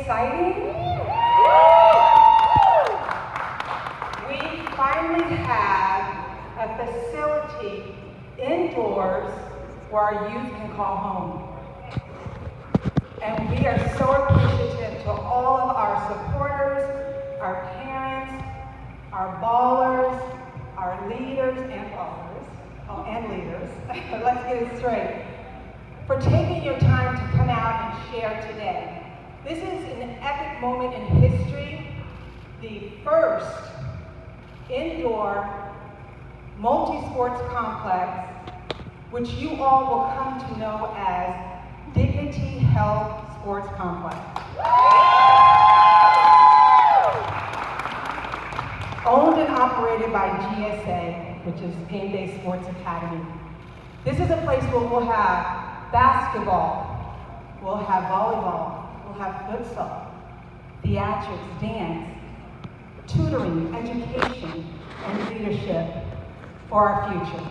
exciting? We finally have a facility indoors where our youth can call home. And we are so appreciative to all of our supporters, our parents, our ballers, our leaders and ballers, and leaders, let's get it straight, for taking your time to come out and share today. This is an epic moment in history, the first indoor multi-sports complex, which you all will come to know as Dignity Health Sports Complex. Owned and operated by GSA, which is Game Day Sports Academy. This is a place where we'll have basketball, we'll have volleyball, we'll have futsal, theatrics, dance, tutoring, education, and leadership for our future.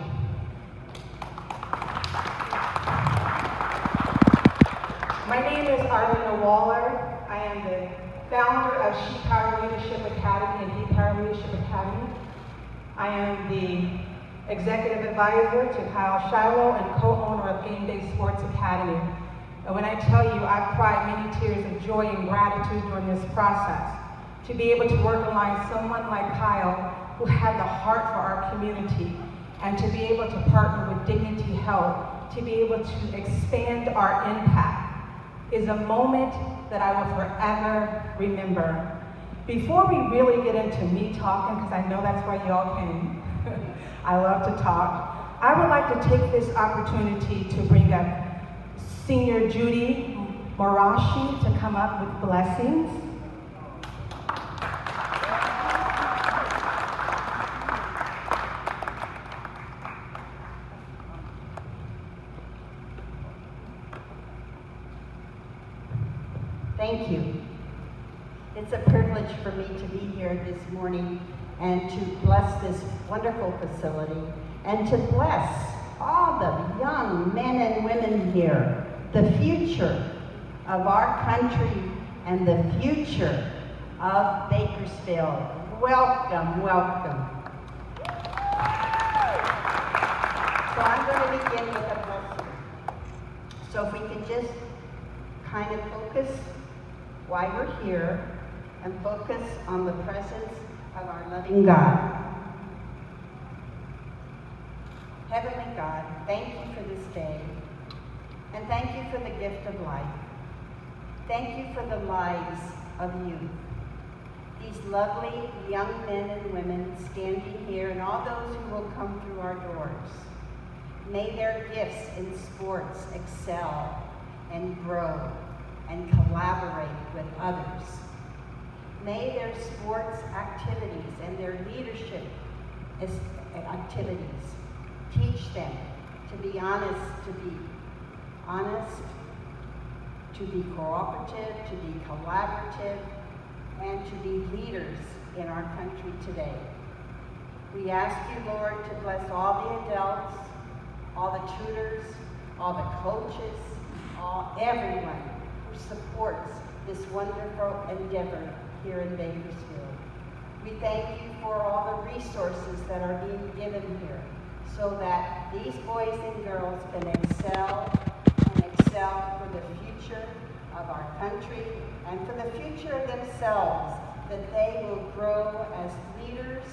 My name is Arlena Waller. I am the founder of She Power Leadership Academy and He Power Leadership Academy. I am the executive advisor to Kyle Shiloh and co-owner of Game Day Sports Academy. And when I tell you, I've cried many tears of joy and gratitude during this process. To be able to work alongside someone like Kyle, who had the heart for our community, and to be able to partner with Dignity Health, to be able to expand our impact, is a moment that I will forever remember. Before we really get into me talking, because I know that's why you all came, I love to talk, I would like to take this opportunity to bring up Senior Judy Morashi to come up with blessings. Thank you. It's a privilege for me to be here this morning and to bless this wonderful facility and to bless all the young men and women here, the future of our country and the future of Bakersfield. Welcome, welcome. So I'm going to begin with a blessing. So if we can just kind of focus why we're here and focus on the presence of our loving God. Heavenly God, thank you for this day, and thank you for the gift of life. Thank you for the lives of youth, these lovely young men and women standing here, and all those who will come through our doors. May their gifts in sports excel and grow and collaborate with others. May their sports activities and their leadership activities teach them to be honest, to be cooperative, to be collaborative, and to be leaders in our country today. We ask you, Lord, to bless all the adults, all the tutors, all the coaches, everyone who supports this wonderful endeavor here in Bakersfield. We thank you for all the resources that are being given here so that these boys and girls can excel for the future of our country and for the future of themselves, that they will grow as leaders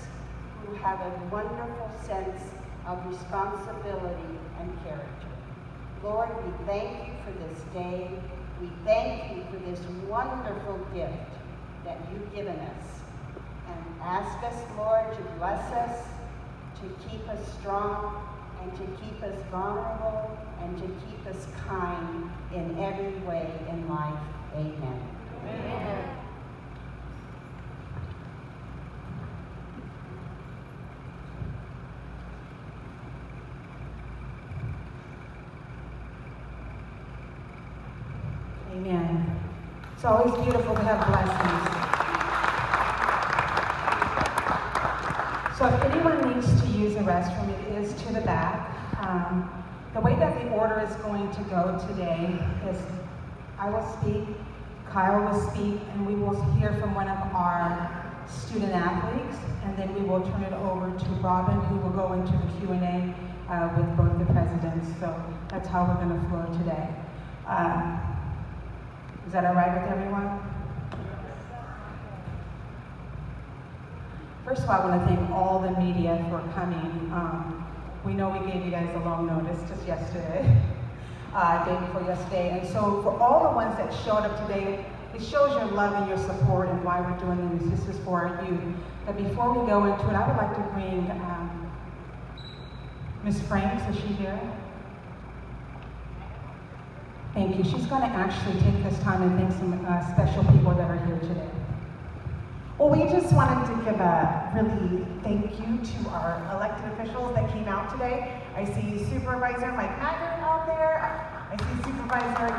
who have a wonderful sense of responsibility and character. Lord, we thank you for this day. We thank you for this wonderful gift that you've given us. And ask us, Lord, to bless us, to keep us strong, and to keep us vulnerable, and to keep us kind in every way in life. Amen. Amen. Amen. It's always beautiful to have blessings. So if anyone needs to use the restroom, it is to the back. The way that the order is going to go today is I will speak, Kyle will speak, and we will hear from one of our student athletes, and then we will turn it over to Robin, who will go into the Q&A with both the presidents. So that's how we're going to flow today. Is that all right with everyone? First of all, I want to thank all the media for coming. We know we gave you guys a long notice just yesterday, day before yesterday. And so for all the ones that showed up today, it shows your love and your support and why we're doing this. This is for our youth. But before we go into it, I would like to bring Ms. Franks. Is she here? Thank you. She's going to actually take this time and thank some special people that are here today. Well, we just wanted to give a really thank you to our elected officials that came out today. I see Supervisor Mike Maggart out there. I see Supervisor,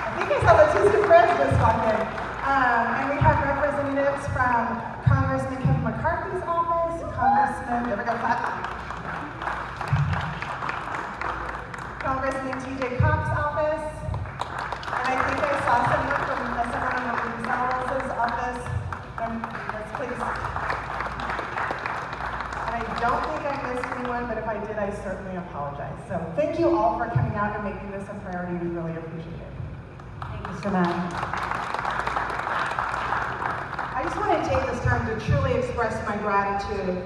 I think I saw the two supervisors just walk in. And we have representatives from Congressman Kevin McCarthy's office, Congressman TJ Cox's office, and I think I saw someone from Gonzalez's office. Yes, please. And I don't think I missed anyone, but if I did, I certainly apologize. So thank you all for coming out and making this a priority. We really appreciate it. Thank you so much. I just want to take this time to truly express my gratitude.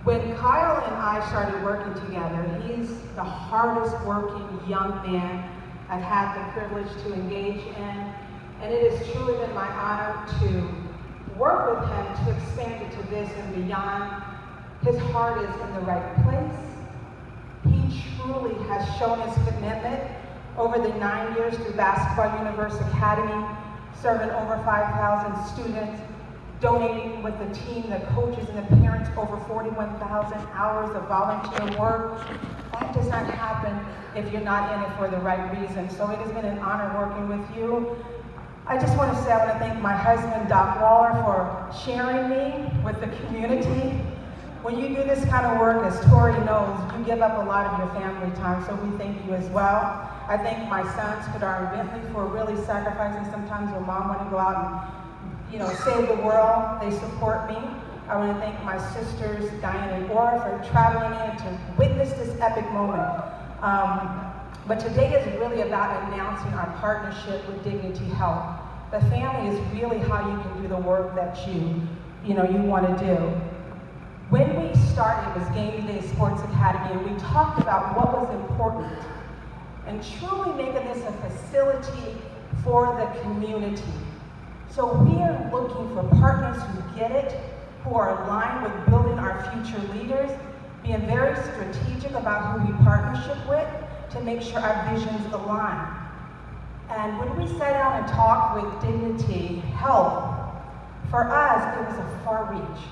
When Kyle and I started working together, he's the hardest working young man I've had the privilege to engage in. And it has truly been my honor to work with him to expand it to this and beyond. His heart is in the right place. He truly has shown his commitment over the 9 years through Basketball Universe Academy, serving over 5,000 students, donating with the team, the coaches, and the parents over 41,000 hours of volunteer work. That does not happen if you're not in it for the right reason. So it has been an honor working with you. I just want to say I want to thank my husband, Doc Waller, for sharing me with the community. When you do this kind of work, as Tori knows, you give up a lot of your family time, so we thank you as well. I thank my sons, Kadar and Bentley, for really sacrificing sometimes when mom wanted to go out and save the world. They support me. I want to thank my sisters, Diane and Ora, for traveling in to witness this epic moment. But today is really about announcing our partnership with Dignity Health. The family is really how you can do the work that you want to do. When we started, it was Game Day Sports Academy, and we talked about what was important and truly making this a facility for the community. So we are looking for partners who get it, who are aligned with building our future leaders, being very strategic about who we partnership with to make sure our visions align. And when we sat down and talked with Dignity Health, for us, it was a far reach.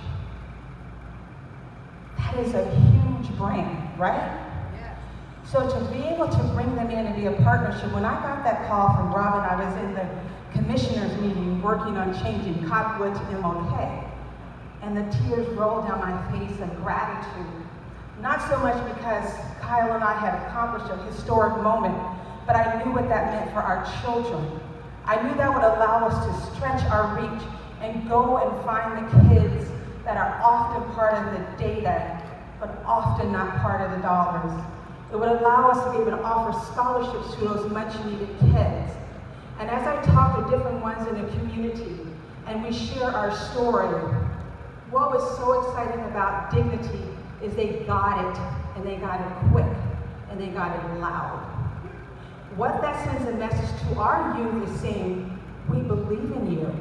That is a huge brand, right? Yeah. So to be able to bring them in and be a partnership, when I got that call from Robin, I was in the commissioners meeting working on changing Cottonwood to MLK. And the tears rolled down my face of gratitude. Not so much because Kyle and I had accomplished a historic moment, but I knew what that meant for our children. I knew that would allow us to stretch our reach and go and find the kids that are often part of the data, but often not part of the dollars. It would allow us to be able to offer scholarships to those much needed kids. And as I talk to different ones in the community and we share our story, what was so exciting about Dignity is they got it, and they got it quick, and they got it loud. What that sends a message to our youth is saying, we believe in you.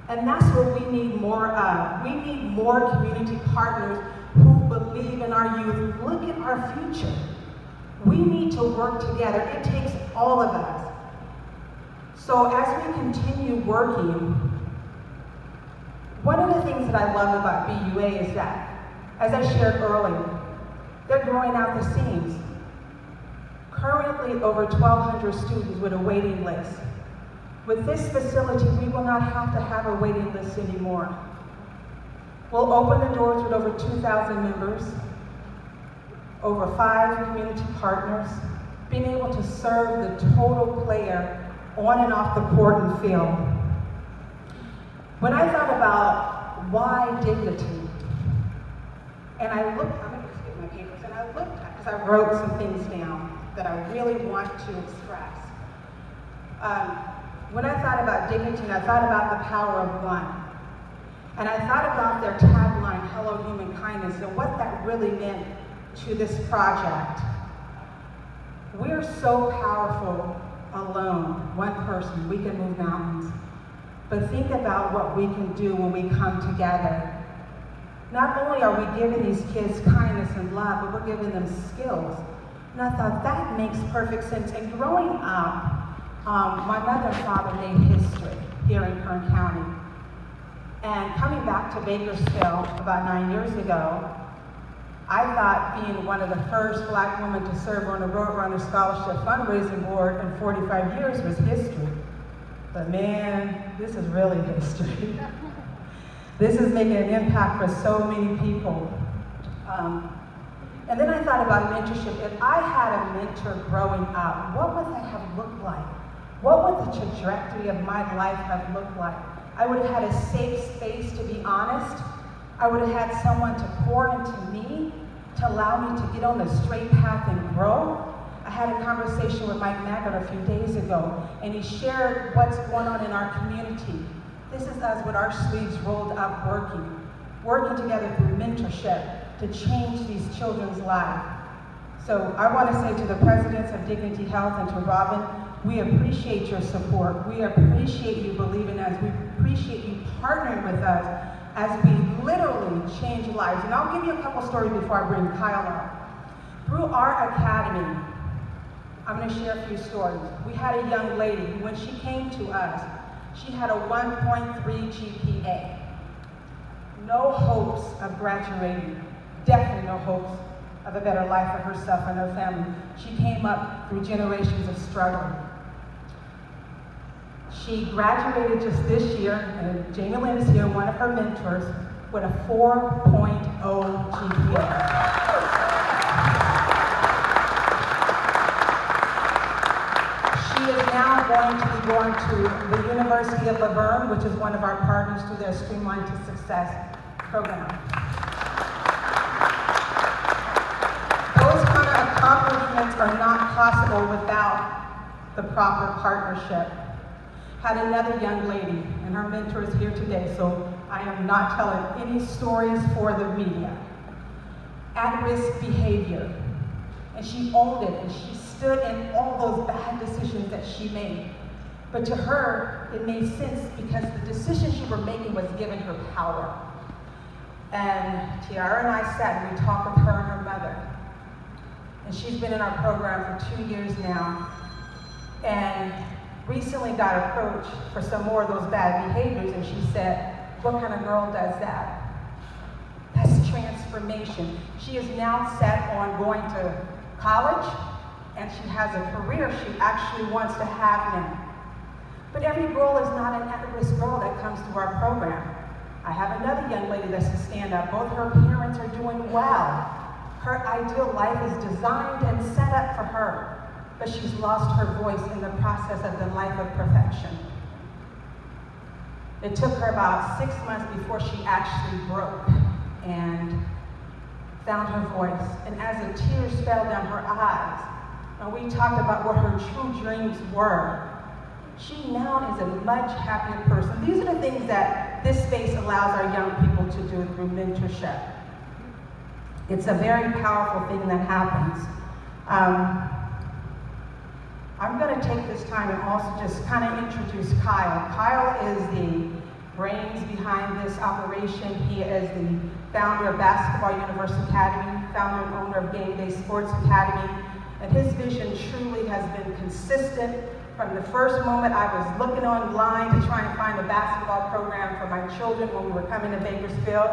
And that's what we need more of. We need more community partners who believe in our youth. Look at our future. We need to work together. It takes all of us. So as we continue working, one of the things that I love about BUA is that, as I shared earlier, they're growing out the seams. Currently, over 1,200 students with a waiting list. With this facility, we will not have to have a waiting list anymore. We'll open the doors with over 2,000 members, over 5 community partners, being able to serve the total player on and off the court and field. When I thought about why dignity, and I looked, I'm gonna just get my papers, and I looked, because I wrote some things down that I really want to express. When I thought about dignity, I thought about the power of one. And I thought about their tagline, Hello Human Kindness, and what that really meant to this project. We're so powerful alone, one person, we can move mountains. But think about what we can do when we come together. Not only are we giving these kids kindness and love, but we're giving them skills. And I thought that makes perfect sense. And growing up, my mother and father made history here in Kern County. And coming back to Bakersfield about 9 years ago, I thought being one of the first Black women to serve on the Roadrunner Scholarship Fundraising Board in 45 years was history. But man, this is really history. This is making an impact for so many people. And then I thought about mentorship. If I had a mentor growing up, what would that have looked like? What would the trajectory of my life have looked like? I would have had a safe space to be honest. I would have had someone to pour into me, to allow me to get on the straight path and grow. I had a conversation with Mike Maggart a few days ago, and he shared what's going on in our community. This is us with our sleeves rolled up working together through mentorship to change these children's lives. So I want to say to the presidents of Dignity Health and to Robin, we appreciate your support. We appreciate you believing in us. We appreciate you partnering with us as we literally change lives. And I'll give you a couple stories before I bring Kyle up. Through our academy, I'm going to share a few stories. We had a young lady who, when she came to us, she had a 1.3 GPA. No hopes of graduating, definitely no hopes of a better life for herself and her family. She came up through generations of struggle. She graduated just this year, and Jamie Lynn is here, one of her mentors, with a 4.0 GPA. She is now going to be going to the University of Laverne, which is one of our partners through their Streamline to Success program. Those kind of accomplishments are not possible without the proper partnership. Had another young lady, and her mentor is here today, so I am not telling any stories for the media. At-risk behavior, and she owned it, and she stood in all those bad decisions that she made. But to her, it made sense because the decisions she was making was giving her power. And Tiara and I sat and we talked with her and her mother. And she's been in our program for 2 years now. And recently got approached for some more of those bad behaviors, and she said, what kind of girl does that? That's transformation. She is now set on going to college, and she has a career she actually wants to have now. But every girl is not an at-risk girl that comes to our program. I have another young lady that's to stand up. Both her parents are doing well. Her ideal life is designed and set up for her. But she's lost her voice in the process of the life of perfection. It took her about 6 months before she actually broke and found her voice. And as the tears fell down her eyes, and we talked about what her true dreams were, she now is a much happier person. These are the things that this space allows our young people to do through mentorship. It's a very powerful thing that happens. I'm going to take this time and also just kind of introduce Kyle. Kyle is the brains behind this operation. He is the founder of Basketball Universal Academy, founder and owner of Game Day Sports Academy. And his vision truly has been consistent from the first moment I was looking online to try and find a basketball program for my children when we were coming to Bakersfield.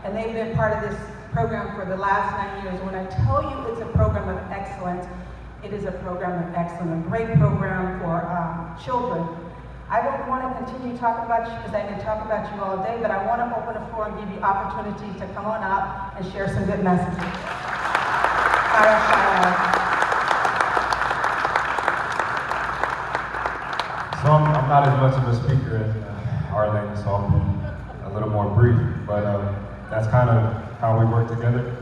And they've been part of this program for the last 9 years. When I tell you it's a program of excellence, it is a program of excellence, a great program for children. I don't want to continue talking about you because I can talk about you all day, but I want to open the floor and give you opportunities to come on up and share some good messages. So I'm not as much of a speaker as Arlene, so I'll be a little more brief, but that's kind of how we work together.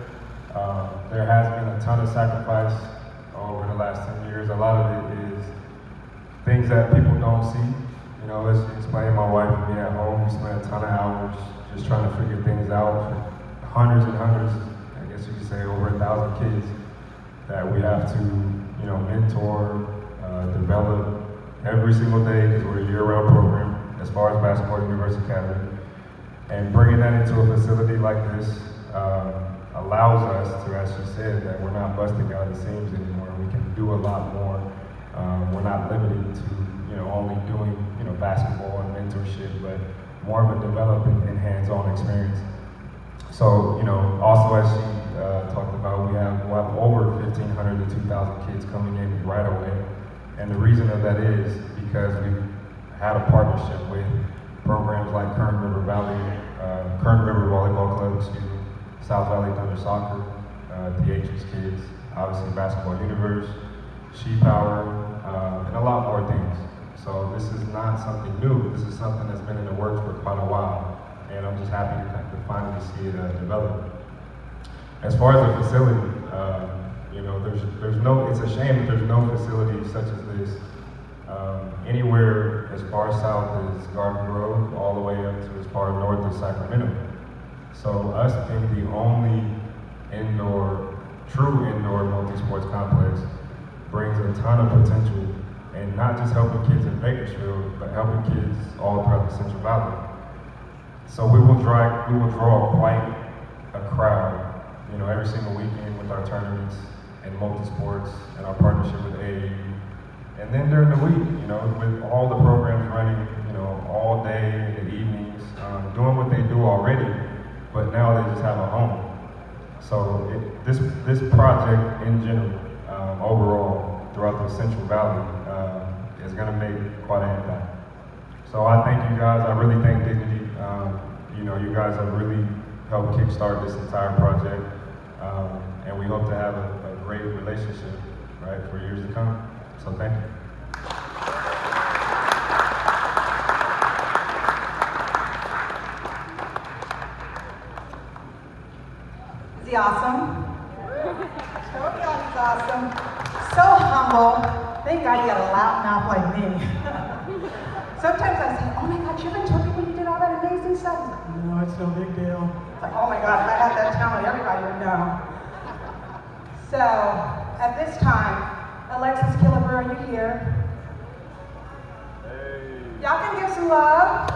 There has been a ton of sacrifice over the last 10 years. A lot of it is things that people don't see. You know, let's explain, my wife and me at home, we spend a ton of hours just trying to figure things out for hundreds and hundreds, I guess you could say over 1,000 kids that we have to, you know, mentor, develop every single day, because we're a year-round program as far as Basketball University Academy. And bringing that into a facility like this allows us to, as she said, that we're not busting out the seams anymore. We can do a lot more. We're not limited to, you know, only doing, you know, basketball and mentorship, but more of a developing and hands-on experience. So, you know, also as she talked about, we'll have over 1,500 to 2,000 kids coming in right away. And the reason of that is because we've had a partnership with programs like Kern River Volleyball Club, South Valley Thunder Soccer, DH's Kids, obviously Basketball Universe, She Power, and a lot more things. So this is not something new. This is something that's been in the works for quite a while, and I'm just happy to finally see it develop. As far as the facility, you know, it's a shame that there's no facility such as this anywhere as far south as Garden Grove, all the way up to as far north as Sacramento. So us being the only true indoor multi-sports complex brings a ton of potential, and not just helping kids in Bakersfield, but helping kids all throughout the Central Valley. So we will draw quite a crowd, you know, every single weekend with our tournaments and multi-sports and our partnership with AAU. And then during the week, you know, with all the programs running, you know, all day and evenings, doing what they do already, but now they just have a home. So this project in general, overall, throughout the Central Valley, is gonna make quite an impact. So I thank you guys. I really thank Dignity. You know, you guys have really helped kickstart this entire project, and we hope to have a great relationship, right, for years to come. So thank you. Is he awesome? Totally he's awesome. So humble. Thank God he got a loud mouth like me. Sometimes I say, oh my God, you haven't told me when you did all that amazing stuff. He's like, no, it's no big deal. It's like, oh my God, if I had that talent, everybody would know. So, at this time, Alexis Killebrew, are you here? Hey. Y'all can give some love.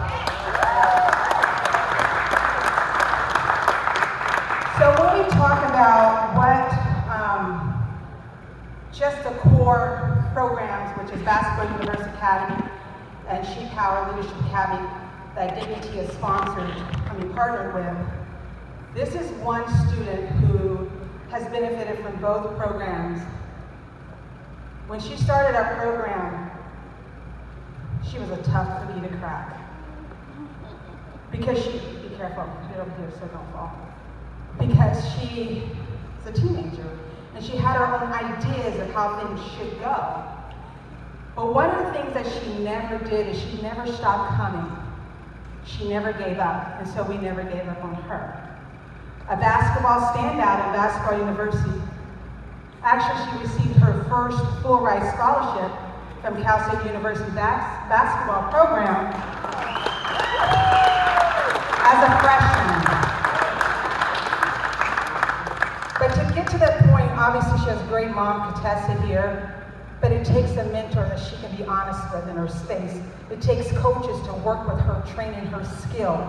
So when we talk about what just the core programs, which is Basketball University Academy and She Power Leadership Academy that Dignity is sponsored, partnered with, this is one student who has benefited from both programs. When she started our program, she was a tough cookie to crack. Because be careful, get over here so don't fall. Because she was a teenager, and she had her own ideas of how things should go. But one of the things that she never did is she never stopped coming. She never gave up, and so we never gave up on her. A basketball standout at Basketball University. Actually, she received her first full-ride scholarship from Cal State University basketball program as a freshman. But to get to that point, obviously she has a great mom, Contessa here, but it takes a mentor that she can be honest with in her space. It takes coaches to work with her, training her skill,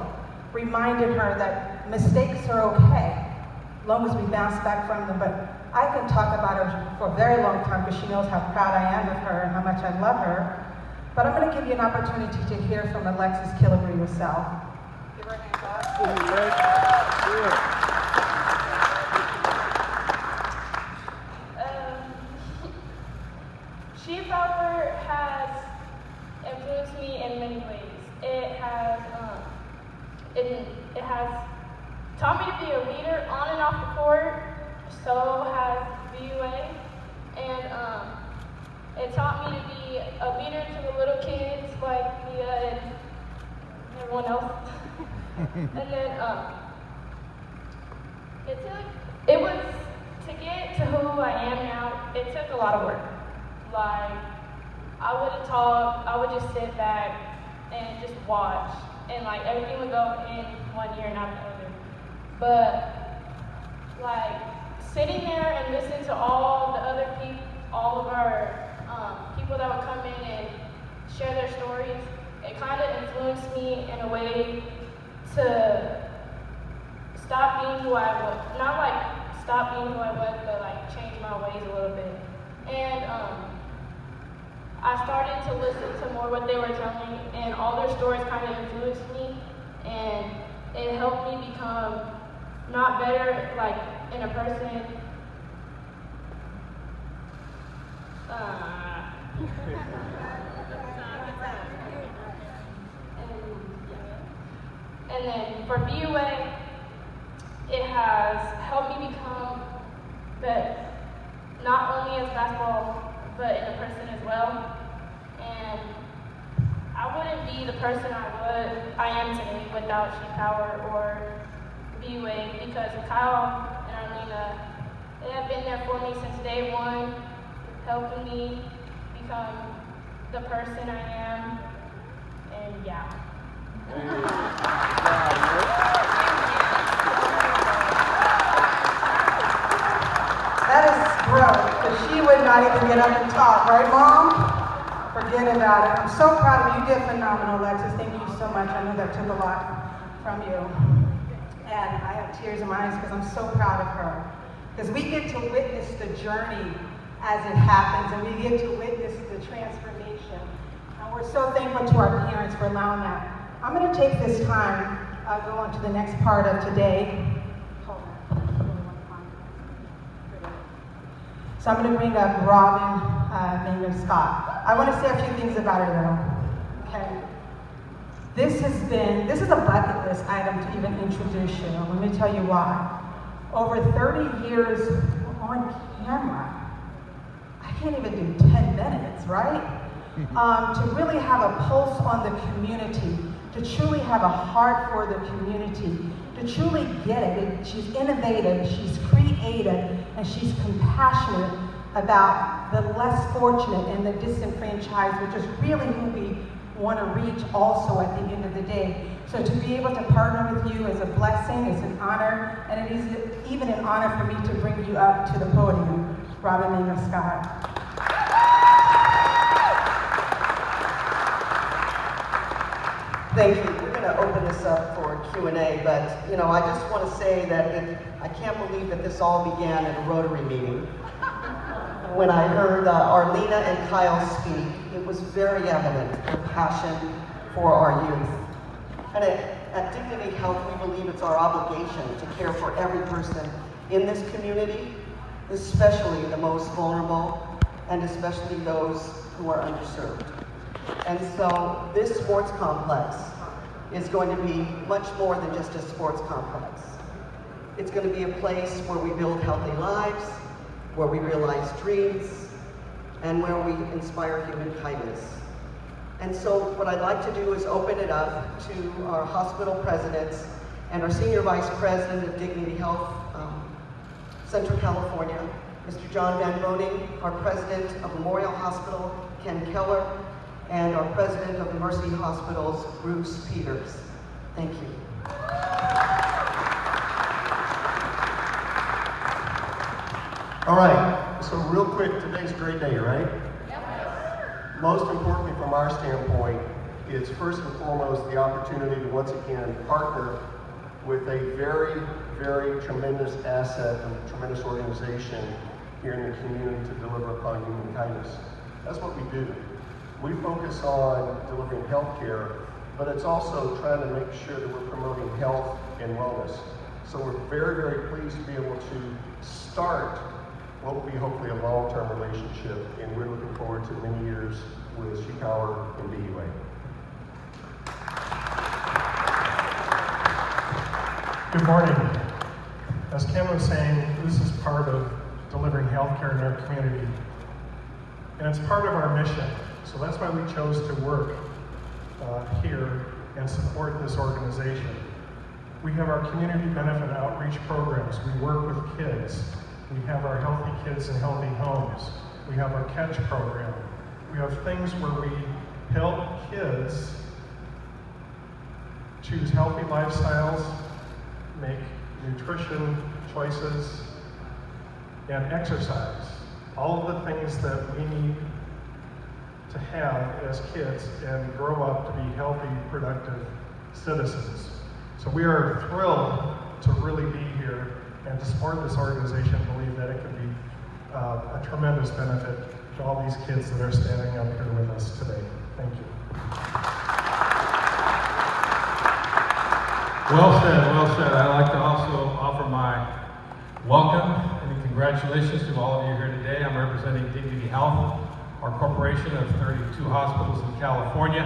reminding her that mistakes are okay, as long as we bounce back from them. But I can talk about her for a very long time because she knows how proud I am of her and how much I love her. But I'm going to give you an opportunity to hear from Alexis Killebrew herself. Give her a hand up. She Power has influenced me in many ways. It has taught me to be a leader on and off the court. So has VUA, and it taught me to be be a leader to the little kids like Mia and everyone else. And then it was to get to who I am now. It took a lot of work. Like I wouldn't talk. I would just sit back and just watch, and like everything would go in one ear and out the other. But like sitting there and listening to all the other people, all of our people that would come in and share their stories, it kind of influenced me in a way to stop being who I was. Not like stop being who I was, but like change my ways a little bit. And I started to listen to more what they were telling me, and all their stories kind of influenced me, and it helped me become not better like in a person. And then for BUA, it has helped me become better, not only as basketball, but in a person as well. And I wouldn't be the person I am today without She Power or BUA, because Kyle and Arlena, they have been there for me since day one, helping me become the person I am. And yeah. That is growth, because she would not even get up and talk, right, Mom? Forget about it. I'm so proud of you. You did phenomenal, Alexis. Thank you so much. I know that took a lot from you. And I have tears in my eyes because I'm so proud of her. Because we get to witness the journey as it happens, and we get to witness the transformation. And we're so thankful to our parents for allowing that. I'm going to take this time, go on to the next part of today. Hold on. So I'm going to bring up Robin Maynard Scott. I want to say a few things about her though. Okay. This is a bucket list item to even introduce you. Let me tell you why. Over 30 years on camera. I can't even do 10 minutes, right? To really have a pulse on the community, to truly have a heart for the community, to truly get it. She's innovative, she's creative, and she's compassionate about the less fortunate and the disenfranchised, which is really who we want to reach also at the end of the day. So to be able to partner with you is a blessing, it's an honor, and it is even an honor for me to bring you up to the podium, Robin Maynard Scott. Thank you. We're going to open this up for Q&A, but I just want to say that I can't believe that this all began at a Rotary meeting. When I heard Arlena and Kyle speak, it was very evident their passion for our youth. And at Dignity Health, we believe it's our obligation to care for every person in this community, especially the most vulnerable, and especially those who are underserved. And so this sports complex is going to be much more than just a sports complex. It's going to be a place where we build healthy lives, where we realize dreams, and where we inspire human kindness. And so what I'd like to do is open it up to our hospital presidents and our Senior Vice President of Dignity Health, Central California, Mr. John Van Boning, our President of Memorial Hospital, Ken Keller, and our President of the Mercy Hospitals, Bruce Peters. Thank you. All right, so real quick, today's a great day, right? Yep. Most importantly from our standpoint, it's first and foremost the opportunity to once again partner with a very, very tremendous asset and tremendous organization here in the community to deliver upon human kindness. That's what we do. We focus on delivering health care, but it's also trying to make sure that we're promoting health and wellness. So we're very, very pleased to be able to start what will be hopefully a long-term relationship, and we're looking forward to many years with She Power and BUA. Good morning. As Kim was saying, this is part of delivering healthcare in our community, and it's part of our mission. So that's why we chose to work here and support this organization. We have our community benefit outreach programs. We work with kids. We have our Healthy Kids in Healthy Homes. We have our Catch program. We have things where we help kids choose healthy lifestyles, make nutrition choices, and exercise. All of the things that we need to have as kids and grow up to be healthy, productive citizens. So we are thrilled to really be here and to support this organization, believe that it can be a tremendous benefit to all these kids that are standing up here with us today. Thank you. Well said, well said. I'd like to also offer my welcome and congratulations to all of you here today. I'm representing Dignity Health, our corporation of 32 hospitals in California,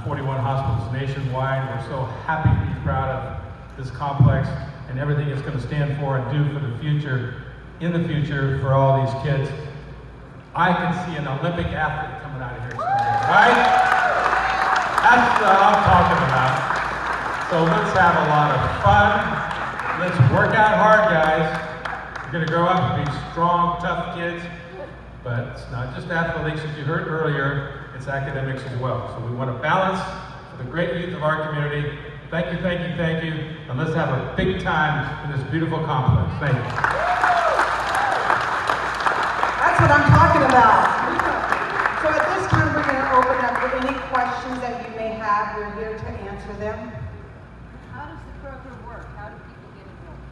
41 hospitals nationwide. We're so happy to be proud of this complex and everything it's going to stand for and do for the future, in the future, for all these kids. I can see an Olympic athlete coming out of here someday, right? That's what I'm talking about. So let's have a lot of fun. Let's work out hard, guys. We're going to grow up and be strong, tough kids. But it's not just athletics, as you heard earlier, it's academics as well. So we want to balance for the great youth of our community. Thank you, thank you, thank you. And let's have a big time in this beautiful complex. Thank you. That's what I'm talking about. So at this time, we're going to open up for any questions that you may have. We're here to answer them. How does the program work? How do people get involved?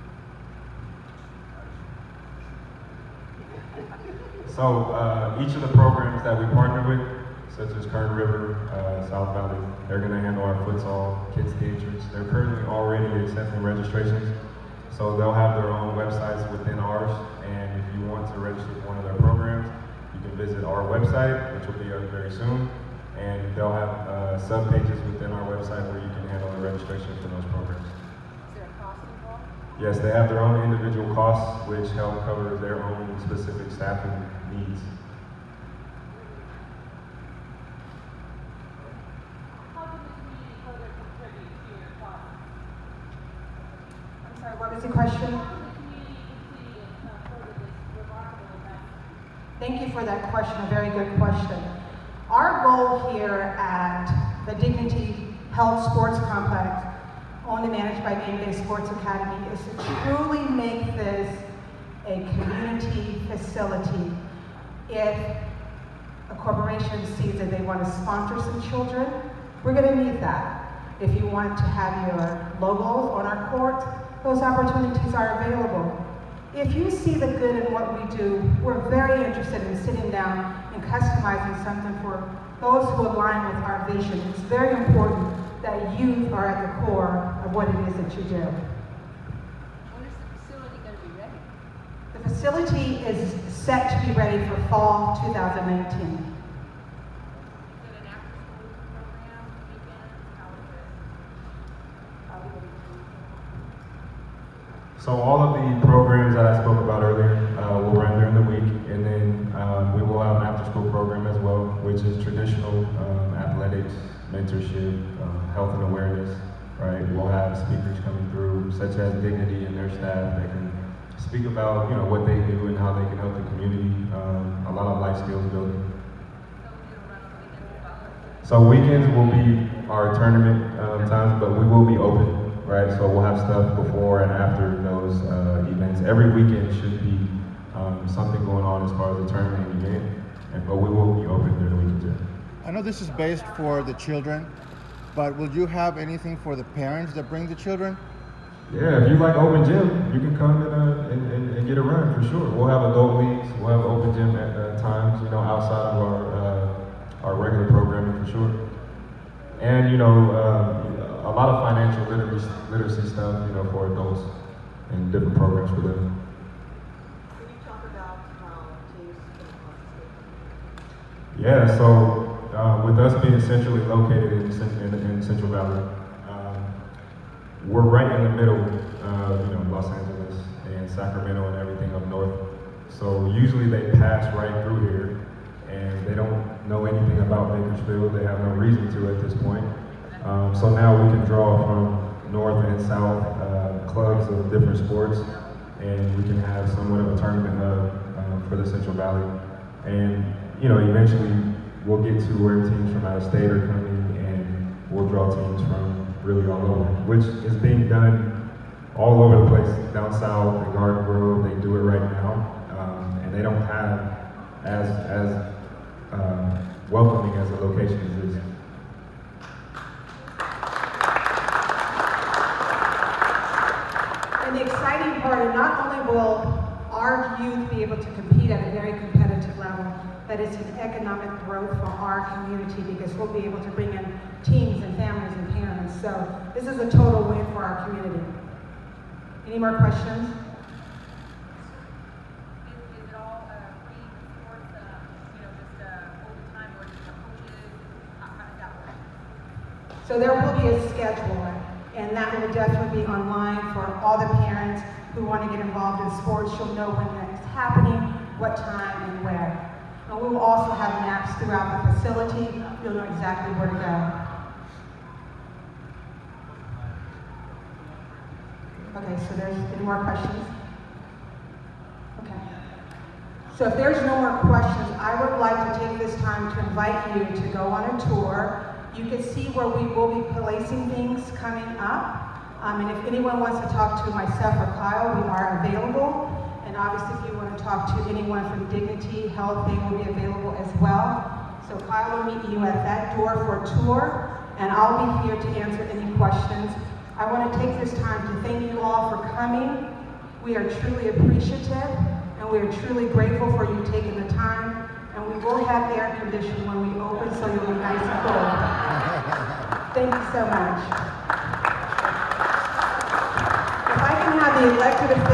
So each of the programs that we partner with, such as Kern River, South Valley, they're going to handle our futsal, kids theaters. They're currently already accepting registrations, so they'll have their own websites within ours. And if you want to register for one of their programs, you can visit our website, which will be up very soon. And they'll have sub-pages within our website where you can handle the registration for those programs. Is there a cost involved? Yes, they have their own individual costs, which help cover their own specific staffing needs. How can the community further contribute to your cause? I'm sorry, what is the question? How can the community continue to further this remarkable event? Thank you for that question, a very good question. Our goal here at the Dignity Health Sports Complex, owned and managed by Game Day Sports Academy, is to truly make this a community facility. If a corporation sees that they want to sponsor some children, we're going to need that. If you want to have your logos on our court, those opportunities are available. If you see the good in what we do, we're very interested in sitting down and customizing something for those who align with our vision. It's very important that youth are at the core of what it is that you do. When is the facility going to be ready? The facility is set to be ready for fall 2019. Is it an after-school program, weekends? How is it? So all of the programs that I spoke about earlier will run during the week, and then we will have an after-school program as well, which is traditional athletics, mentorship, health and awareness, right? We'll have speakers coming through, such as Dignity and their staff that can speak about, you know, what they do and how they can help the community, a lot of life skills building. So weekends will be our tournament times, but we will be open. Right, so we'll have stuff before and after those events. Every weekend should be something going on as far as the tournament and event, but we will be open during the weekend too. I know this is based for the children, but will you have anything for the parents that bring the children? Yeah, if you like open gym, you can come and get a run for sure. We'll have adult leagues, we'll have open gym at times, you know, outside of our regular programming for sure. And, you know, a lot of financial literacy stuff, you know, for adults and different programs for them. Can you talk about how teams can Yeah, so with us being centrally located in Central Valley, we're right in the middle of, you know, Los Angeles and Sacramento and everything up north. So usually they pass right through here, and they don't know anything about Bakersfield. They have no reason to at this point. So now we can draw from north and south clubs of different sports, and we can have somewhat of a tournament hub for the Central Valley. And eventually we'll get to where teams from out of state are coming, and we'll draw teams from really all over, which is being done all over the place. Down south, the Garden Grove, they do it right now, and they don't have as welcoming as a location as this. And the exciting part, and not only will our youth be able to compete at a very competitive level, but it's an economic growth for our community because we'll be able to bring in teams and families and parents. So this is a total win for our community. Any more questions? Is it all free sports, just overtime or just coaches? How does that work? So there will be a schedule, and that will definitely be online for all the parents who want to get involved in sports. You'll know when that's happening, what time, and where. And we will also have maps throughout the facility. You'll know exactly where to go. Okay, so there's any more questions? Okay. So if there's no more questions, I would like to take this time to invite you to go on a tour. You can see where we will be placing things coming up. And if anyone wants to talk to myself or Kyle, we are available. And obviously, if you want to talk to anyone from Dignity Health, they will be available as well. So Kyle will meet you at that door for a tour, and I'll be here to answer any questions. I want to take this time to thank you all for coming. We are truly appreciative, and we are truly grateful for you taking the time. And we will have the air conditioning when we open, so you'll be nice and cool. Thank you so much. If I can have the elected officials